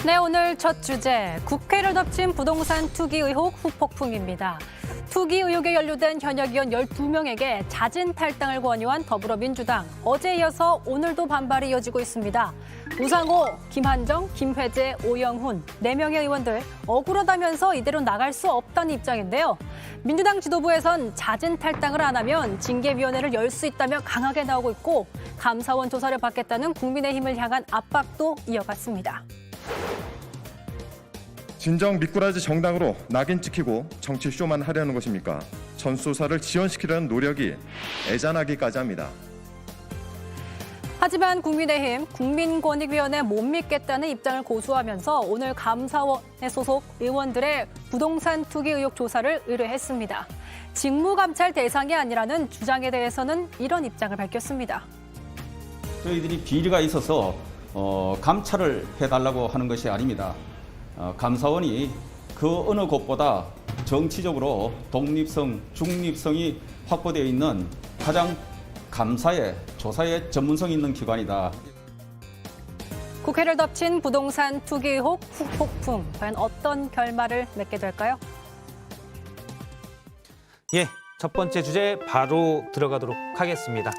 네, 오늘 첫 주제, 국회를 덮친 부동산 투기 의혹 후폭풍입니다. 투기 의혹에 연루된 현역 의원 12명에게 자진 탈당을 권유한 더불어민주당. 어제 이어서 오늘도 반발이 이어지고 있습니다. 우상호, 김한정, 김회재, 오영훈 4명의 의원들 억울하다면서 이대로 나갈 수 없다는 입장인데요. 민주당 지도부에선 자진 탈당을 안 하면 징계위원회를 열 수 있다며 강하게 나오고 있고 감사원 조사를 받겠다는 국민의힘을 향한 압박도 이어갔습니다. 진정 미꾸라지 정당으로 낙인 찍히고 정치 쇼만 하려는 것입니까? 전수조사를 지연시키려는 노력이 애잔하기까지 합니다. 하지만 국민의힘 국민권익위원회 못 믿겠다는 입장을 고수하면서 오늘 감사원에 소속 의원들의 부동산 투기 의혹 조사를 의뢰했습니다. 직무감찰 대상이 아니라는 주장에 대해서는 이런 입장을 밝혔습니다. 저희들이 비리가 있어서 감찰을 해달라고 하는 것이 아닙니다. 감사원이 그 어느 곳보다 정치적으로 독립성, 중립성이 확보되어 있는 가장 감사에, 조사에 전문성 있는 기관이다. 국회를 덮친 부동산 투기 의혹 후폭풍. 과연 어떤 결말을 맺게 될까요? 예, 첫 번째 주제 바로 들어가도록 하겠습니다.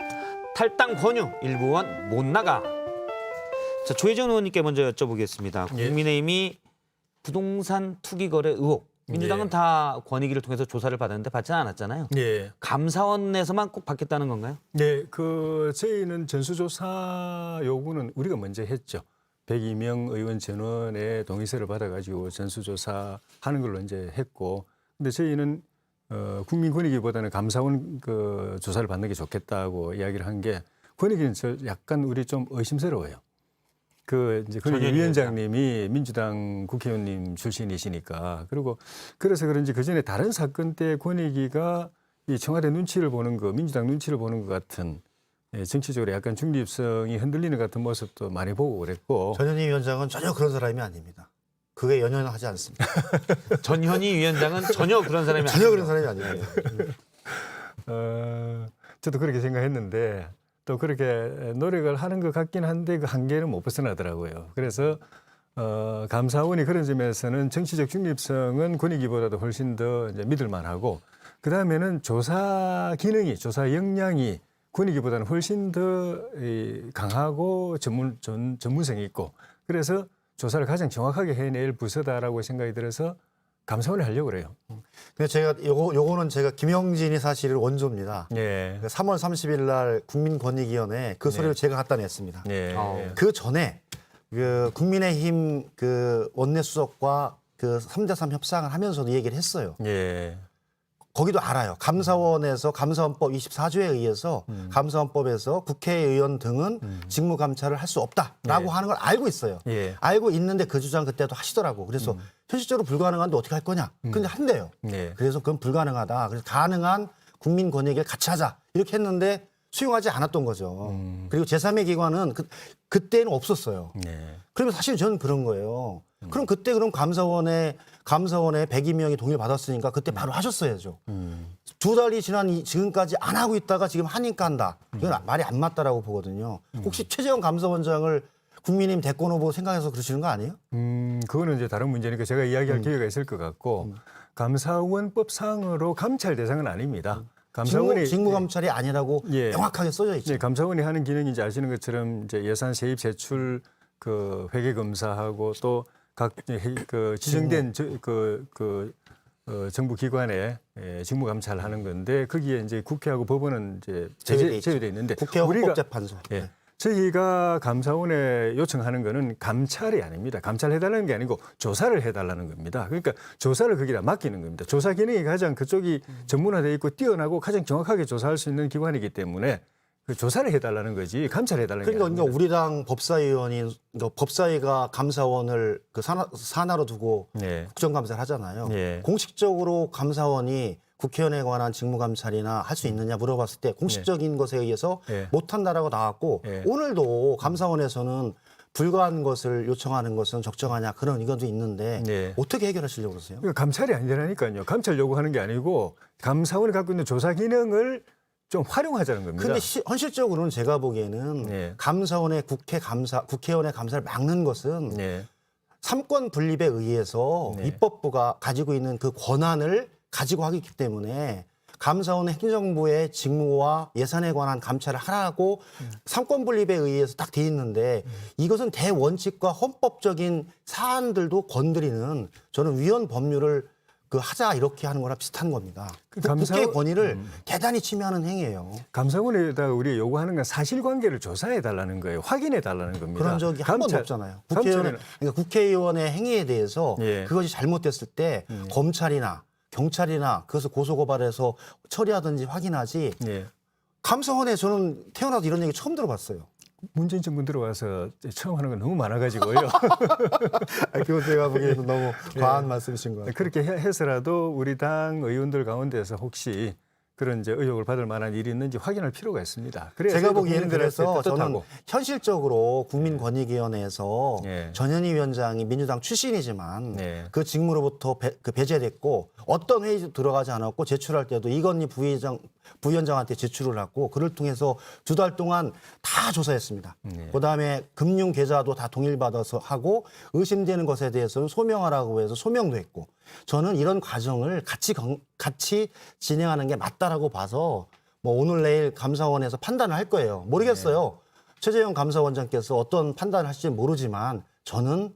탈당 권유, 일부 의원 못 나가. 자, 조혜정 의원님께 먼저 여쭤보겠습니다. 국민의힘이 부동산 투기 거래 의혹, 민주당은 다 권익위를 통해서 조사를 받았는데 받지는 않았잖아요. 예. 감사원에서만 꼭 받겠다는 건가요? 네, 저희는 전수조사 요구는 우리가 먼저 했죠. 102명 의원 전원의 동의서를 받아가지고 전수조사하는 걸로 이제 했고, 근데 저희는 국민권익위보다는 감사원 조사를 받는 게 좋겠다고 이야기를 한 게, 권익위는 약간 우리 좀 의심스러워요. 이제 위원장님이 민주당 국회의원님 출신이시니까, 그리고 그래서 그런지 그 전에 다른 사건 때 권익위가 이 청와대 눈치를 보는 거, 민주당 눈치를 보는 것 같은, 정치적으로 약간 중립성이 흔들리는 같은 모습도 많이 보고 그랬고. 전현희 위원장은 전혀 그런 사람이 아닙니다. 그게 연연하지 않습니다. 전현희 위원장은 전혀 그런 사람이 전혀 아닙니다. 그런 사람이 아닙니다. 저도 그렇게 생각했는데 또 그렇게 노력을 하는 것 같긴 한데 그 한계는 못 벗어나더라고요. 그래서 감사원이 그런 점에서는 정치적 중립성은 권익위보다도 훨씬 더 이제 믿을 만하고, 그 다음에는 조사 기능이, 조사 역량이 권익위보다는 훨씬 더 강하고 전문성이 있고, 그래서 조사를 가장 정확하게 해낼 부서다라고 생각이 들어서 감사원에 하려고 그래요. 근데 제가 요거는 제가 김영진이 사실 원조입니다. 예. 3월 30일 날 국민권익위원회 그 서류를 제가 갖다 냈습니다. 예. 그 전에 국민의힘 원내수석과 3대3 협상을 하면서도 얘기를 했어요. 예. 거기도 알아요. 감사원에서 감사원법 24조에 의해서 감사원법에서 국회의원 등은 직무감찰을 할 수 없다라고 하는 걸 알고 있어요. 예. 알고 있는데 그 주장 그때도 하시더라고. 그래서 현실적으로 불가능한데 어떻게 할 거냐. 근데 한대요. 예. 그래서 그건 불가능하다. 그래서 가능한 국민권익위를 같이 하자. 이렇게 했는데 수용하지 않았던 거죠. 그리고 제3의 기관은 그때는 없었어요. 예. 그러면 사실 저는 그런 거예요. 그럼 그때 감사원에 102명이 동의를 받았으니까 그때 바로 하셨어야죠. 2달이 지난 지금까지 안 하고 있다가 지금 하니까 한다. 이건 말이 안 맞다라고 보거든요. 혹시 최재형 감사원장을 국민의힘 대권 후보 생각해서 그러시는 거 아니에요? 그거는 이제 다른 문제니까 제가 이야기할 기회가 있을 것 같고, 감사원법상으로 감찰 대상은 아닙니다. 감사원이 직무감찰이 아니라고 명확하게 써져 있죠. 예, 감사원이 하는 기능이 이제 아시는 것처럼 이제 예산 세입 제출 회계 검사하고 또 각 지정된 정부 기관의 직무 감찰하는 건데, 거기에 이제 국회하고 법원은 이제 제외돼 있는데, 국회와 헌법재판소. 예, 저희가 감사원에 요청하는 거는 감찰이 아닙니다. 감찰해달라는 게 아니고 조사를 해달라는 겁니다. 그러니까 조사를 거기다 맡기는 겁니다. 조사 기능이 가장 그쪽이 전문화되어 있고 뛰어나고 가장 정확하게 조사할 수 있는 기관이기 때문에 그 조사를 해달라는 거지 감찰해달라는 게 아닙니다. 그러니까 우리 당 법사위원이 법사위가 감사원을 산하로 두고 국정감사를 하잖아요. 공식적으로 감사원이 국회의원에 관한 직무감찰이나 할 수 있느냐 물어봤을 때 공식적인 것에 의해서 못한다라고 나왔고, 오늘도 감사원에서는 불가한 것을 요청하는 것은 적정하냐 그런 의견도 있는데 어떻게 해결하시려고 그러세요? 그러니까 감찰이 아니라니까요. 감찰 요구하는 게 아니고 감사원이 갖고 있는 조사 기능을 좀 활용하자는 겁니다. 그런데 현실적으로는 제가 보기에는 감사원의 국회의원의 감사를 막는 것은 삼권 분립에 의해서 네. 입법부가 가지고 있는 그 권한을 가지고 하기 때문에 감사원은 행정부의 직무와 예산에 관한 감찰을 하라고 삼권 분립에 의해서 딱 돼 있는데 이것은 대원칙과 헌법적인 사안들도 건드리는 저는 위헌 법률을 그 하자 이렇게 하는 거랑 비슷한 겁니다. 그 국회의 권위를 대단히 침해하는 행위예요. 감사원에다 우리 요구하는 건 사실관계를 조사해 달라는 거예요. 확인해 달라는 겁니다. 그런 적이 한 번도 없잖아요. 그러니까 국회의원의 행위에 대해서 예. 그것이 잘못됐을 때 검찰이나 경찰이나 그것을 고소고발해서 처리하든지 확인하지 예. 감사원에 저는 태어나서 이런 얘기 처음 들어봤어요. 문재인 정부 들어와서 처음 하는 건 너무 많아가지고요. 그건 제가 보기에는 너무 과한 말씀이신 것 같아요. 그렇게 해서라도 우리 당 의원들 가운데서 혹시 그런 이제 의혹을 받을 만한 일이 있는지 확인할 필요가 있습니다. 그래야 제가 저희도 보기에는 국민들한테 그래서 저는 떳떳하고. 현실적으로 국민권익위원회에서 예. 전현희 위원장이 민주당 출신이지만 예. 그 직무로부터 배제됐고 어떤 회의도 들어가지 않았고 제출할 때도 이건희 부위원장한테 제출을 하고 그를 통해서 2달 동안 다 조사했습니다. 예. 그다음에 금융 계좌도 다 동일받아서 하고 의심되는 것에 대해서는 소명하라고 해서 소명도 했고 저는 이런 과정을 같이 진행하는 게 맞다라고 봐서 뭐 오늘 내일 감사원에서 판단을 할 거예요. 모르겠어요. 최재형 감사원장께서 어떤 판단을 하실지 모르지만 저는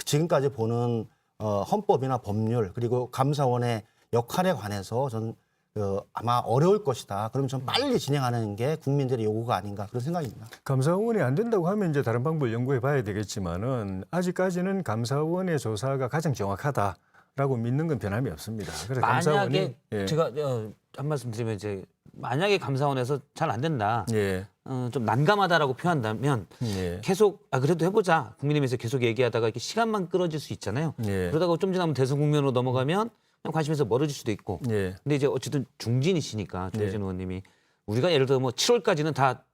지금까지 보는 헌법이나 법률 그리고 감사원의 역할에 관해서 저는 아마 어려울 것이다. 그러면 좀 빨리 진행하는 게 국민들의 요구가 아닌가 그런 생각입니다. 감사원이 안 된다고 하면 이제 다른 방법을 연구해 봐야 되겠지만은 아직까지는 감사원의 조사가 가장 정확하다라고 믿는 건 변함이 없습니다. 그래서 만약에 감사원이 예. 제가 한 말씀 드리면 이제 만약에 감사원에서 잘 안 된다. 예. 좀 난감하다라고 표현한다면 예. 계속 그래도 해보자. 국민의힘에서 계속 얘기하다가 이렇게 시간만 끌어질 수 있잖아요. 예. 그러다가 좀 지나면 대선 국면으로 넘어가면 그냥 관심에서 멀어질 수도 있고. 예. 근데 이제 어쨌든 중진이시니까 조혜진 네. 의원님이 우리가 예를 들어 뭐 7월까지는 다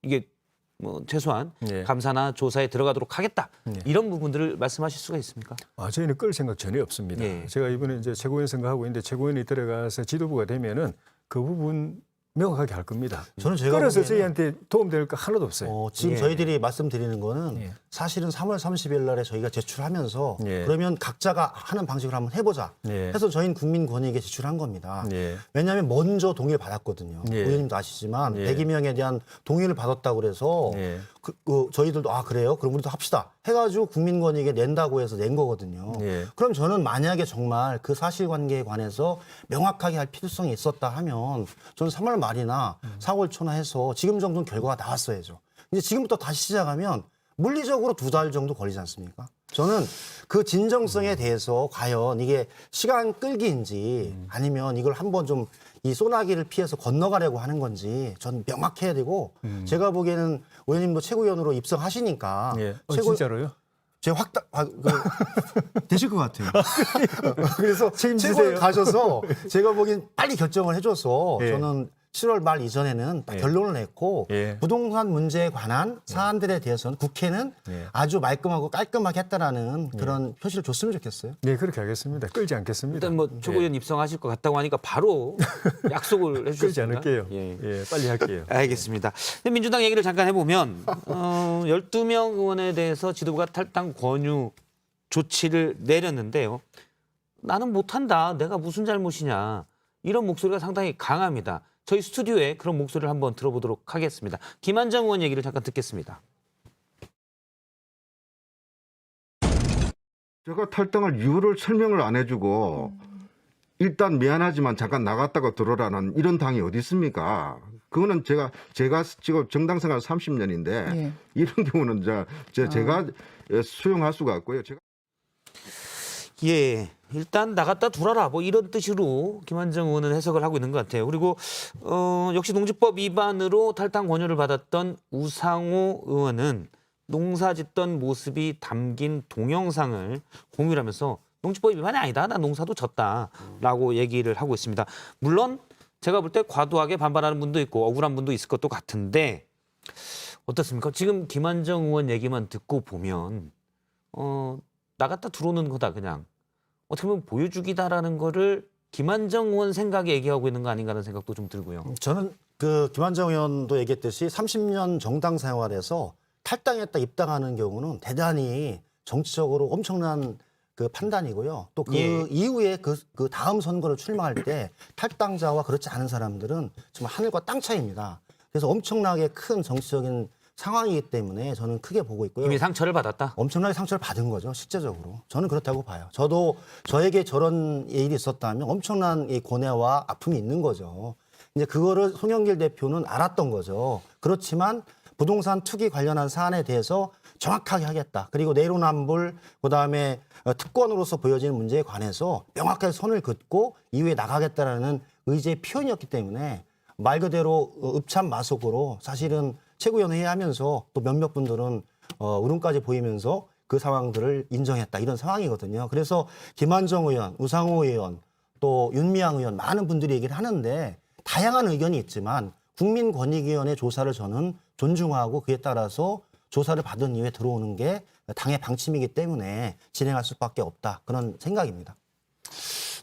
이게 뭐 최소한 네. 감사나 조사에 들어가도록 하겠다. 네. 이런 부분들을 말씀하실 수가 있습니까? 저희는 끌 생각 전혀 없습니다. 예. 제가 이번에 이제 최고위원 선거하고 있는데 최고위원이 들어가서 지도부가 되면은 그 부분 명확하게 할 겁니다. 저는 제가 끌어서 보기에는 저희한테 도움될 거 하나도 없어요. 지금 예. 저희들이 말씀드리는 거는 예. 사실은 3월 30일 날에 저희가 제출하면서 예. 그러면 각자가 하는 방식으로 한번 해보자 예. 해서 저희는 국민권익에 제출한 겁니다. 예. 왜냐하면 먼저 동의를 받았거든요. 예. 의원님도 아시지만 예. 102명에 대한 동의를 받았다고 그래서 예. 저희들도 그래요? 그럼 우리도 합시다 해가지고 국민권익에 낸다고 해서 낸 거거든요. 예. 그럼 저는 만약에 정말 그 사실관계에 관해서 명확하게 할 필요성이 있었다 하면 저는 3월 말이나 4월 초나 해서 지금 정도는 결과가 나왔어야죠. 이제 지금부터 다시 시작하면 물리적으로 2달 정도 걸리지 않습니까? 저는 그 진정성에 대해서 과연 이게 시간 끌기인지 아니면 이걸 한번 좀 이 소나기를 피해서 건너가려고 하는 건지 전 명확해야 되고 제가 보기에는 의원님도 최고위원으로 입성하시니까 예. 진짜로요? 제가 되실 것 같아요. 그래서 책임지세요. 최고에 가셔서 제가 보기엔 빨리 결정을 해줘서 예. 저는 7월 말 이전에는 딱 예. 결론을 냈고 예. 부동산 문제에 관한 사안들에 대해서는 국회는 예. 아주 말끔하고 깔끔하게 했다라는 그런 표시를 줬으면 좋겠어요. 네, 그렇게 하겠습니다. 끌지 않겠습니다. 일단 뭐 최고위원 입성하실 것 같다고 하니까 바로 약속을 끌지 해주셨습니다. 않을게요. 예. 예, 빨리 할게요. 알겠습니다. 근데 민주당 얘기를 잠깐 해보면 12명 의원에 대해서 지도부가 탈당 권유 조치를 내렸는데요. 나는 못한다. 내가 무슨 잘못이냐. 이런 목소리가 상당히 강합니다. 저희 스튜디오에 그런 목소리를 한번 들어보도록 하겠습니다. 김한정 의원 얘기를 잠깐 듣겠습니다. 제가 탈당할 이유를 설명을 안 해주고 일단 미안하지만 잠깐 나갔다가 들어라는 이런 당이 어디 있습니까? 그거는 제가 지금 정당 생활 30년인데 예. 이런 경우는 제가 수용할 수가 없고요. 예, 일단 나갔다 두라라 뭐 이런 뜻으로 김한정 의원은 해석을 하고 있는 것 같아요. 그리고 역시 농지법 위반으로 탈당 권유를 받았던 우상호 의원은 농사짓던 모습이 담긴 동영상을 공유를 하면서 농지법 위반이 아니다. 나 농사도 졌다라고 얘기를 하고 있습니다. 물론 제가 볼 때 과도하게 반발하는 분도 있고 억울한 분도 있을 것도 같은데 어떻습니까? 지금 김한정 의원 얘기만 듣고 보면 나갔다 들어오는 거다 그냥. 어떻게 보면 보여주기다라는 거를 김한정 의원 생각에 얘기하고 있는 거 아닌가 하는 생각도 좀 들고요. 저는 그 김한정 의원도 얘기했듯이 30년 정당 생활에서 탈당했다 입당하는 경우는 대단히 정치적으로 엄청난 그 판단이고요. 또 그 예. 이후에 그 다음 선거를 출마할 때 탈당자와 그렇지 않은 사람들은 정말 하늘과 땅 차이입니다. 그래서 엄청나게 큰 정치적인 상황이기 때문에 저는 크게 보고 있고요. 이미 상처를 받았다. 엄청나게 상처를 받은 거죠, 실제적으로. 저는 그렇다고 봐요. 저도 저에게 저런 일이 있었다면 엄청난 이 고뇌와 아픔이 있는 거죠. 이제 그거를 송영길 대표는 알았던 거죠. 그렇지만 부동산 투기 관련한 사안에 대해서 정확하게 하겠다. 그리고 내로남불, 그다음에 특권으로서 보여지는 문제에 관해서 명확하게 선을 긋고 이후에 나가겠다라는 의지의 표현이었기 때문에 말 그대로 읍참마속으로 사실은 최고위원회 하면서 또 몇몇 분들은 울음까지 보이면서 그 상황들을 인정했다 이런 상황이거든요. 그래서 김한정 의원, 우상호 의원, 또 윤미향 의원 많은 분들이 얘기를 하는데 다양한 의견이 있지만 국민권익위원회 조사를 저는 존중하고 그에 따라서 조사를 받은 이후에 들어오는 게 당의 방침이기 때문에 진행할 수밖에 없다 그런 생각입니다.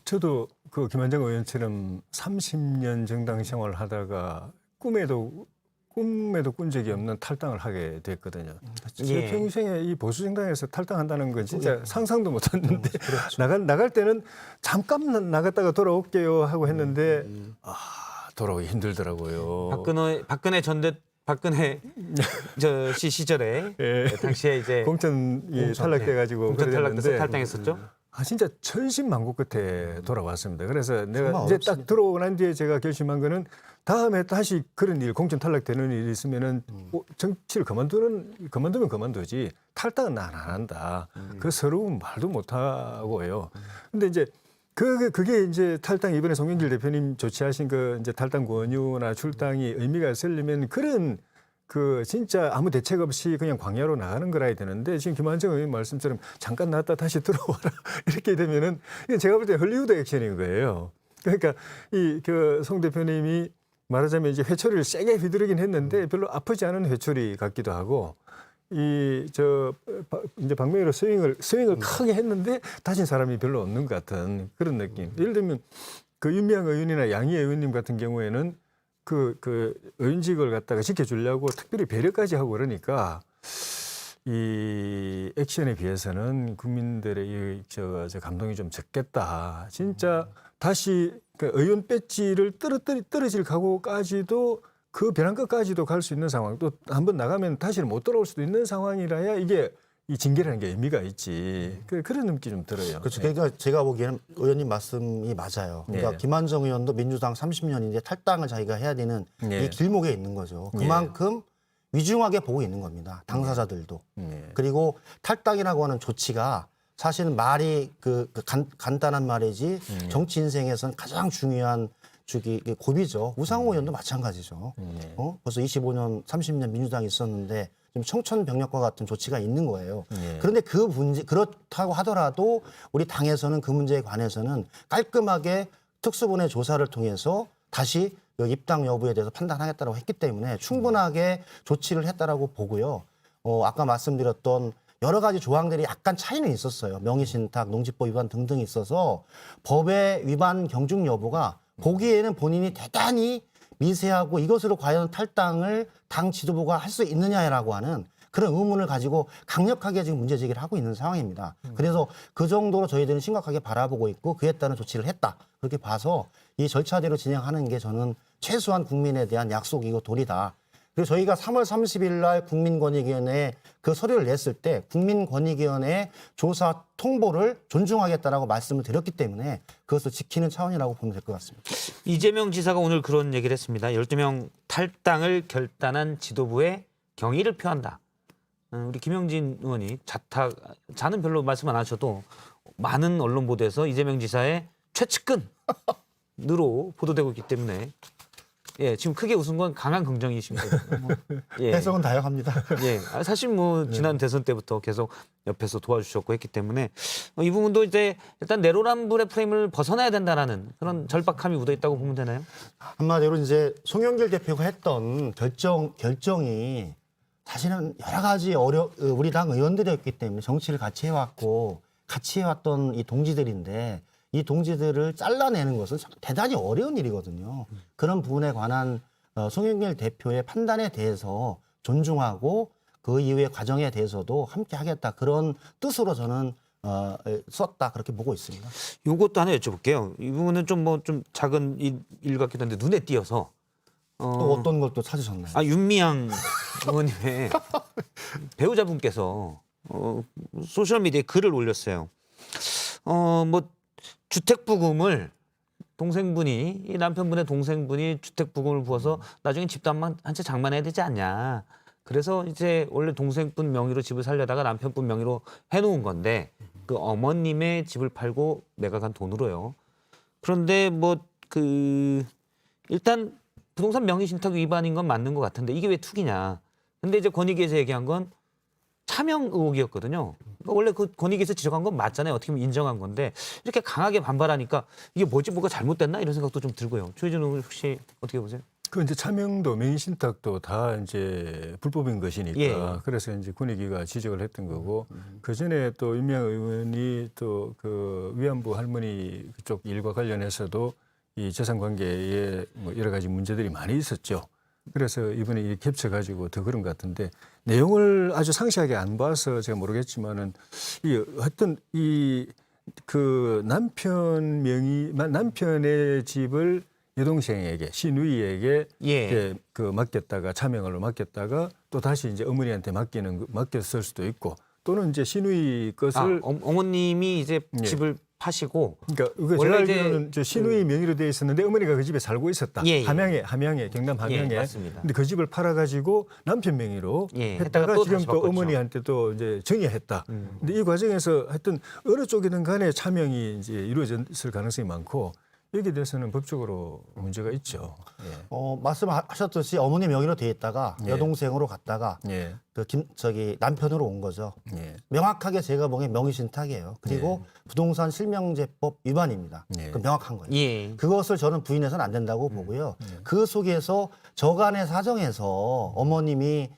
저도 그 김한정 의원처럼 30년 정당 생활을 하다가 꿈에도 꾼 적이 없는 탈당을 하게 됐거든요. 제 예. 평생에 이 보수 정당에서 탈당한다는 건 진짜 상상도 못했는데 그렇죠. 나갈 때는 잠깐 나갔다가 돌아올게요 하고 했는데 돌아오기 힘들더라고요. 박근혜 저 시절에 예. 당시에 이제 공천 탈락돼가지고 공천 탈락돼서 그랬는데 탈당했었죠. 진짜 천신만고 끝에 돌아왔습니다. 그래서 내가 정말 이제 어렵습니다. 딱 들어오고 난 뒤에 제가 결심한 거는 다음에 다시 그런 일, 공천 탈락되는 일이 있으면은 정치를 그만두면 그만두지 탈당은 난 안 한다. 그 서러운 말도 못 하고요. 근데 이제 그게 이제 탈당 이번에 송영길 대표님 조치하신 그 이제 탈당 권유나 출당이 의미가 있으려면 그런 그 진짜 아무 대책 없이 그냥 광야로 나가는 거라야 되는데 지금 김한정 의원 말씀처럼 잠깐 나왔다 다시 들어와라 이렇게 되면은 이건 제가 볼 때 헐리우드 액션인 거예요. 그러니까 이 그 송 대표님이 말하자면 이제 회초리를 세게 휘두르긴 했는데 별로 아프지 않은 회초리 같기도 하고 이제 박명희로 스윙을 크게 했는데 다친 사람이 별로 없는 것 같은 그런 느낌. 예를 들면 그 윤미향 의원이나 양희 의원님 같은 경우에는 그 의원직을 갖다가 지켜주려고 특별히 배려까지 하고 그러니까 이 액션에 비해서는 국민들의 저 감동이 좀 적겠다. 진짜 다시 그 의원 배지를 떨어질 각오까지도 그 벼랑 끝까지도 갈 수 있는 상황, 또 한번 나가면 다시는 못 돌아올 수도 있는 상황이라야 이게 이 징계라는 게 의미가 있지. 그런 느낌이 좀 들어요. 그렇죠. 네. 그러니까 제가 보기에는 의원님 말씀이 맞아요. 그러니까 네. 김한정 의원도 민주당 30년인데 탈당을 자기가 해야 되는 네. 이 길목에 있는 거죠. 그만큼 위중하게 보고 있는 겁니다. 당사자들도. 네. 그리고 탈당이라고 하는 조치가 사실은 말이 간단한 말이지 정치 인생에서는 가장 중요한 고비죠. 우상호 의원도 마찬가지죠. 벌써 25년, 30년 민주당이 있었는데 좀 청천벽력과 같은 조치가 있는 거예요. 그런데 그 문제 그렇다고 하더라도 우리 당에서는 그 문제에 관해서는 깔끔하게 특수본의 조사를 통해서 다시 입당 여부에 대해서 판단하겠다고 했기 때문에 충분하게 조치를 했다라고 보고요. 아까 말씀드렸던 여러 가지 조항들이 약간 차이는 있었어요. 명의신탁, 농지법 위반 등등이 있어서 법의 위반 경중 여부가 보기에는 본인이 대단히 미세하고 이것으로 과연 탈당을 당 지도부가 할 수 있느냐라고 하는 그런 의문을 가지고 강력하게 지금 문제 제기를 하고 있는 상황입니다. 그래서 그 정도로 저희들은 심각하게 바라보고 있고 그에 따른 조치를 했다. 그렇게 봐서 이 절차대로 진행하는 게 저는 최소한 국민에 대한 약속이고 도리다. 그리고 저희가 3월 30일 날 국민권익위원회에 그 서류를 냈을 때 국민권익위원회 조사 통보를 존중하겠다라고 말씀을 드렸기 때문에 그것을 지키는 차원이라고 보면 될 것 같습니다. 이재명 지사가 오늘 그런 얘기를 했습니다. 12명 탈당을 결단한 지도부에 경의를 표한다. 우리 김영진 의원이 자는 별로 말씀 안 하셔도 많은 언론 보도에서 이재명 지사의 최측근으로 보도되고 있기 때문에 지금 크게 웃은 건 강한 긍정이십니다. 해석은 다양합니다. 사실 지난 대선 때부터 계속 옆에서 도와주셨고 했기 때문에 이 부분도 이제 일단 내로남불의 프레임을 벗어나야 된다라는 그런 절박함이 묻어 있다고 보면 되나요? 한마디로 이제 송영길 대표가 했던 결정이 사실은 여러 가지 우리 당 의원들이었기 때문에 정치를 같이 해왔고 같이 해왔던 이 동지들인데 이 동지들을 잘라내는 것은 대단히 어려운 일이거든요. 그런 부분에 관한 송영길 대표의 판단에 대해서 존중하고 그 이후의 과정에 대해서도 함께 하겠다 그런 뜻으로 저는 썼다 그렇게 보고 있습니다. 이것도 하나 여쭤볼게요. 이 부분은 좀 작은 일 같기도 한데 눈에 띄어서 또 어떤 걸 또 찾으셨나요? 윤미향 의원님의 배우자분께서 소셜 미디어에 글을 올렸어요. 뭐 주택 부금을 동생분이 이 남편분의 동생분이 주택 부금을 부어서 나중에 집도 한 채 장만해야 되지 않냐. 그래서 이제 원래 동생분 명의로 집을 살려다가 남편분 명의로 해놓은 건데 그 어머님의 집을 팔고 매각한 돈으로요. 그런데 일단 부동산 명의신탁 위반인 건 맞는 것 같은데 이게 왜 투기냐. 근데 이제 권익위에서 얘기한 건 차명 의혹이었거든요. 그러니까 원래 그 권익위에서 지적한 건 맞잖아요. 어떻게 보면 인정한 건데 이렇게 강하게 반발하니까 이게 뭐가 잘못됐나 이런 생각도 좀 들고요. 조혜진 의원 혹시 어떻게 보세요? 그 이제 차명도 명의신탁도 다 이제 불법인 것이니까 예. 그래서 이제 권익위가 지적을 했던 거고 그 전에 또 윤미향 의원이 또 그 위안부 할머니 그쪽 일과 관련해서도 이 재산 관계에 뭐 여러 가지 문제들이 많이 있었죠. 그래서 이번에 이 겹쳐가지고 더 그런 것 같은데 내용을 아주 상세하게 안 봐서 제가 모르겠지만은 하여튼 그 남편의 집을 여동생에게 시누이에게 이제 그 맡겼다가 차명으로 맡겼다가 또 다시 이제 어머니한테 맡겼을 수도 있고 또는 이제 시누이 것을 어머님이 이제 집을 파시고 그러니까 제가 원래 알기로는 저 시누이 명의로 돼 있었는데 어머니가 그 집에 살고 있었다. 예. 함양에 경남 함양에. 맞습니다. 근데 그 집을 팔아가지고 남편 명의로 했다가 했다가 또 지금 다시 또 바꿨죠. 어머니한테 또 이제 정리했다. 근데 이 과정에서 하여튼 어느 쪽이든 간에 차명이 이제 이루어졌을 가능성이 많고 여기에 대해서는 법적으로 문제가 있죠. 예. 말씀하셨듯이 어머니 명의로 돼 있다가 예. 여동생으로 갔다가 예. 남편으로 온 거죠. 예. 명확하게 제가 보기엔 명의신탁이에요. 그리고 부동산 실명제법 위반입니다. 예. 그 명확한 거예요. 예. 그것을 저는 부인해서는 안 된다고 보고요. 그 속에서 저간의 사정에서 어머님이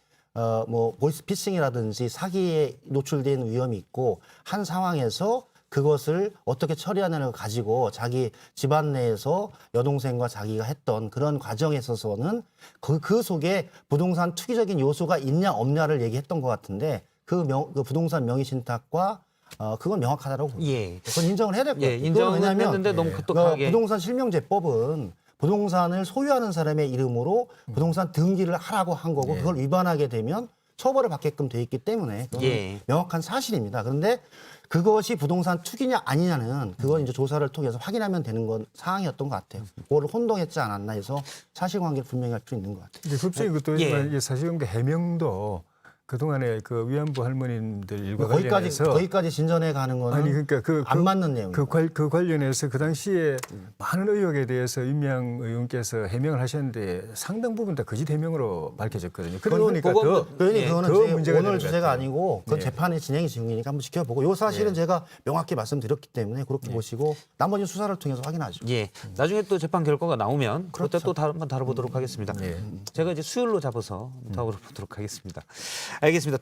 뭐 보이스피싱이라든지 사기에 노출된 위험이 있고 한 상황에서 그것을 어떻게 처리하느냐를 가지고 자기 집안 내에서 여동생과 자기가 했던 그런 과정에 있어서는 그 속에 부동산 투기적인 요소가 있냐 없냐를 얘기했던 것 같은데 그 부동산 명의신탁과 그건 명확하다고 봅니다. 예. 그건 인정을 해야 될 것 같아요. 인정은 왜냐하면 했는데 너무 급격하게 부동산 실명제법은 부동산을 소유하는 사람의 이름으로 부동산 등기를 하라고 한 거고 그걸 위반하게 되면 처벌을 받게끔 돼 있기 때문에 그건 명확한 사실입니다. 그런데 그것이 부동산 투기냐 아니냐는 그건 이제 조사를 통해서 확인하면 되는 건 사항이었던 것 같아요. 그거를 혼동했지 않았나 해서 사실관계를 분명히 할 필요 있는 것 같아요. 이제 법적인 것도 있지만 사실관계 해명도 그동안에 그 위안부 할머님들 일과 관련해서 거기까지 진전해 가는 거는 아니 그러니까 안 맞는 내용이에요. 그 관련해서 그 당시에 많은 의혹에 대해서 윤미향 의원께서 해명을 하셨는데 상당 부분 다 거짓 해명으로 밝혀졌거든요. 그러니까 그거는 더 문제가 오늘 되는 것 주제가 같아요. 아니고 그 재판의 진행이 중이니까 한번 지켜보고 요 사실은 제가 명확히 말씀드렸기 때문에 그렇게 보시고 나머지 수사를 통해서 확인하죠. 예. 나중에 또 재판 결과가 나오면 그때 또 한번 다뤄보도록 하겠습니다. 제가 이제 수요일로 잡아서 다뤄보도록 하겠습니다. 알겠습니다.